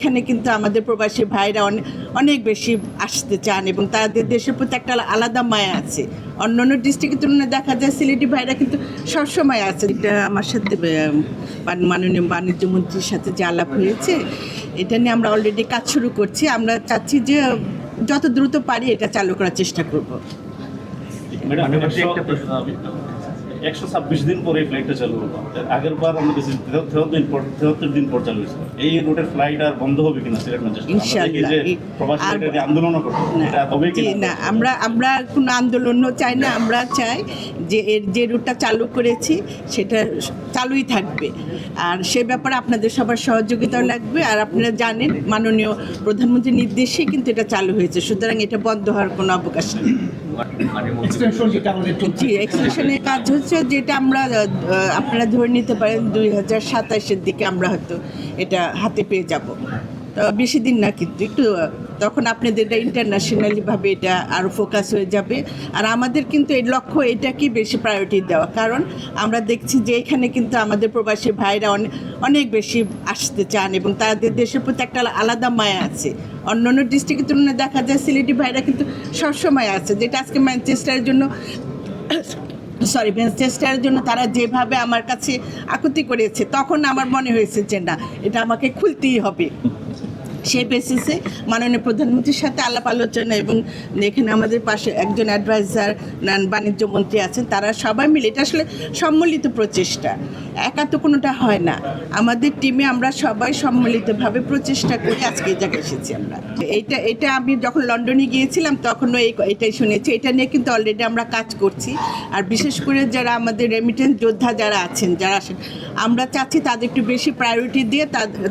এখানে কিন্তু আমাদের প্রবাসী ভাইরা অনেক বেশি আসতে চান এবং তাদের দেশের প্রতি একটা আলাদা মায়া আছে। অন্যান্য ডিস্ট্রিক্টের তুলনায় দেখা যায় সিলেটি ভাইরা কিন্তু সবসময় আছে। এটা আমার সাথে মাননীয় বাণিজ্য মন্ত্রীর সাথে যে আলাপ হয়েছে, এটা নিয়ে আমরা অলরেডি কাজ শুরু করছি। আমরা চাচ্ছি যে যত দ্রুত পারি এটা চালু করার চেষ্টা করব। 126 দিন পরে ফ্লাইটটা চালু হলো। আগের বার আমরা দেখছি 73 দিন পর চালু হয়েছিল। এই রুটের ফ্লাইট আর বন্ধ হবে কিনা সিলেট ম্যাজিস্ট্রেট ইনশাআল্লাহ আন্দোলন করতে হবে কিনা? আমরা কোনো আন্দোলনও চাই না। আমরা চাই যে এর যে রুটটা চালু করেছি সেটা চালুই থাকবে, আর সে ব্যাপারে আপনাদের সবার সহযোগিতাও লাগবে। আর আপনারা জানেন মাননীয় প্রধানমন্ত্রীর নির্দেশে কিন্তু এটা চালু হয়েছে, সুতরাং এটা বন্ধ হওয়ার কোনো অবকাশ নেই। এক্সটেনশনের কাজ হচ্ছে যেটা আমরা আপনারা ধরে নিতে পারেন 2027-এর দিকে আমরা হয়তো এটা হাতে পেয়ে যাব। তো বেশি দিন না, কিন্তু একটু তখন আপনাদের এটা ইন্টারন্যাশনালিভাবে এটা আরও ফোকাস হয়ে যাবে। আর আমাদের কিন্তু এই লক্ষ্য এটাকেই বেশি প্রায়োরিটি দেওয়া, কারণ আমরা দেখছি যে এখানে কিন্তু আমাদের প্রবাসী ভাইরা অনেক বেশি আসতে চান এবং তাদের দেশের প্রতি একটা আলাদা মায়া আছে। অন্যান্য ডিস্ট্রিক্টের তুলনায় দেখা যায় সিলেটি ভাইরা কিন্তু সবসময় আছে, যেটা আজকে ম্যানচেস্টারের জন্য তারা যেভাবে আমার কাছে আকুতি করেছে, তখন আমার মনে হয়েছে যে না, এটা আমাকে খুলতেই হবে। সেই বেসিসে মাননীয় প্রধানমন্ত্রীর সাথে আলাপ আলোচনা এবং এখানে আমাদের পাশে একজন অ্যাডভাইজার বাণিজ্য মন্ত্রী আছেন, তারা সবাই মিলে এটা আসলে সম্মিলিত প্রচেষ্টা, একা তো কোনোটা হয় না। আমাদের টিমে আমরা সবাই সম্মিলিতভাবে প্রচেষ্টা করে আজকে এই জায়গায় এসেছি। আমরা এটা আমি যখন লন্ডনে গিয়েছিলাম তখনও এটাই শুনেছি। এটা নিয়ে কিন্তু অলরেডি আমরা কাজ করছি। আর বিশেষ করে যারা আমাদের রেমিটেন্স যোদ্ধা যারা আছেন, যারা আসেন, আমরা চাচ্ছি তাদের একটু বেশি প্রায়োরিটি দিয়ে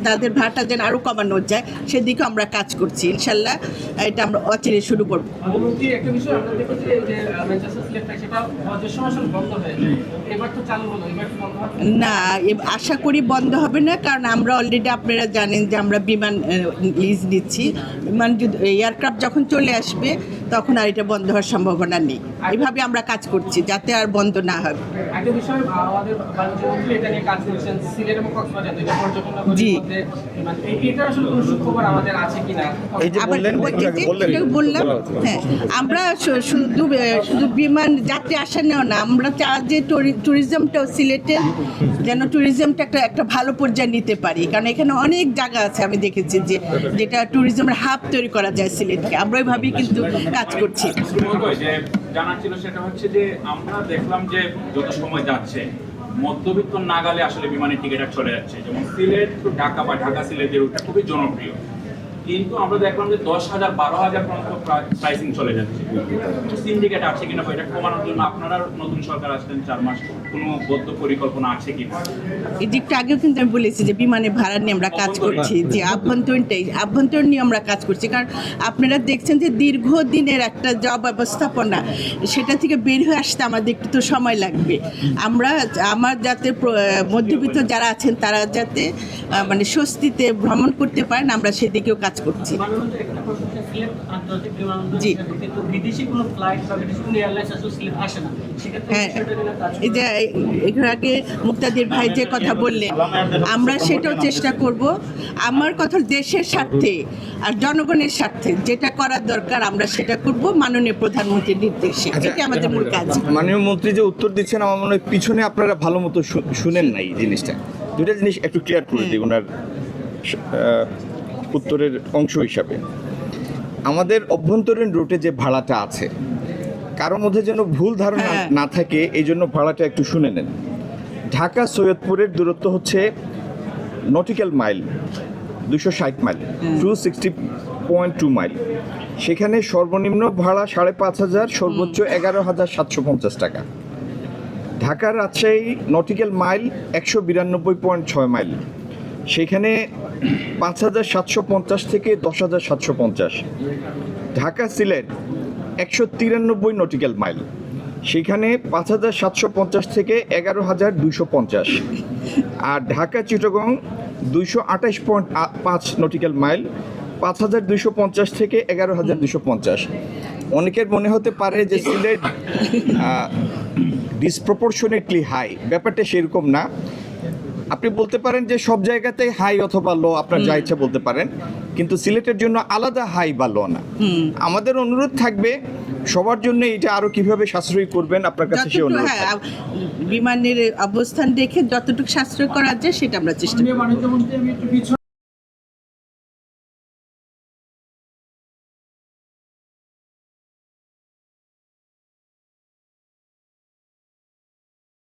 তাদের ভাড়াটা যেন আরও কমানো যায়, সেদিকে আমরা কাজ করছি। ইনশাল্লাহ এটা আমরা অচিরে শুরু করব। না, আশা করি বন্ধ হবে না, কারণ আমরা অলরেডি আপনারা জানেন যে আমরা বিমান লিজ নিচ্ছি। বিমান এয়ারক্রাফট যখন চলে আসবে তখন আর এটা বন্ধ হওয়ার সম্ভাবনা নেই। এইভাবে আমরা কাজ করছি যাতে আর বন্ধ না হয়। জি, বললাম, হ্যাঁ, আমরা শুধু বিমান যাত্রী আসা নেওয়া না, আমরা চাই যে ট্যুরিজমটাও সিলেটে যেন ট্যুরিজমটা একটা ভালো পর্যায়ে নিতে পারি, কারণ এখানে অনেক জায়গা আছে আমি দেখেছি যেটা ট্যুরিজমের হাব তৈরি করা যায় সিলেটকে। আমরা ওইভাবেই কিন্তু কাজ করছি। জানার ছিল সেটা হচ্ছে যে আমরা দেখলাম যে যত সময় যাচ্ছে মধ্যবিত্ত নাগালে আসলে বিমানের টিকিট চলে যাচ্ছে, যেমন সিলেট টু ঢাকা বা ঢাকা সিলেট যে রুটটা খুবই জনপ্রিয়, কিন্তু আমরা দেখলাম যে 10,000 12,000 পর্যন্ত প্রাইসিং চলে যাচ্ছে। সিন্ডিকেট আছে কিনা বা এটা কমানোর জন্য আপনারা নতুন সরকার আসলেন 4 মাস, কোনো বদ্ধ পরিকল্পনা আছে কিনা? এই দিকটা আগেও কিন্তু আমি বলেছি যে বিমানে ভাড়া নিয়ে আমরা কাজ করছি, যে আভ্যন্তরীণ নিয়ে আমরা কাজ করছি। কারণ আপনারা দেখছেন যে দীর্ঘদিনের একটা জব ব্যবস্থাপনা, সেটা থেকে বের হয়ে আসতে আমাদের একটু তো সময় লাগবে। আমার যাতে মধ্যবিত্ত যারা আছেন তারা যাতে মানে স্বস্তিতে ভ্রমণ করতে পারেন, আমরা সেদিকেও কাজ করছি। জি, হ্যাঁ, এই যে এর আগে মুক্তাদির ভাই যে কথা বললেন, আমরা সেটাও চেষ্টা করব। আমার কথা দেশের স্বার্থে আর জনগণের স্বার্থে যেটা করার দরকার আমরা সেটা করব মাননীয় প্রধানমন্ত্রীর নির্দেশে। এটা আমাদের মূল কাজ। মাননীয় মন্ত্রী যে উত্তর দিচ্ছেন, আমার মনে হয় পিছনে আপনারা ভালো মতো শুনেন নাই জিনিসটা। দুটা জিনিস একটু ক্লিয়ার করে দিই ওনার উত্তরের অংশ হিসাবে। আমাদের অভ্যন্তরীণ রুটে যে ভাড়াটা আছে, কারোর মধ্যে যেন ভুল ধারণা না থাকে, এই জন্য ভাড়াটা একটু শুনে নেন। ঢাকা সৈয়দপুরের দূরত্ব হচ্ছে নটিক্যাল মাইল 260 মাইল, 260.2 মাইল। সেখানে সর্বনিম্ন ভাড়া 5,500, সর্বোচ্চ 11,750 টাকা। Dhaka Rajshahi nautical mile 192.6 mile, সেখানে 5,750 থেকে 10,750। ঢাকা সিলেট 193 নটিক্যাল মাইল, সেখানে 5,750 থেকে 11,250। আর ঢাকা চিটাগং 228.5 নটিক্যাল মাইল, 5,250 থেকে 11,250। অনেকের মনে হতে পারে যে সিলেট ডিসপ্রপোর্শনেটলি হাই, ব্যাপারটা সেরকম না। আপনি বলতে পারেন যে সব জায়গাতে হাই অথবা লো, আপনার যা ইচ্ছা বলতে পারেন, কিন্তু সিলেটের জন্য আলাদা হাই বা লো না। আমাদের অনুরোধ থাকবে সবার জন্য এটা আরো কিভাবে সাশ্রয়ী করবেন, আপনার কাছে সে অনুরোধ থাকবে। বিমানের অবস্থান দেখে যতটুকু সাশ্রয় করা যায় সেটা আমরা চেষ্টা করি। বাণিজ্য মন্ত্রী, আমি একটু পিছনে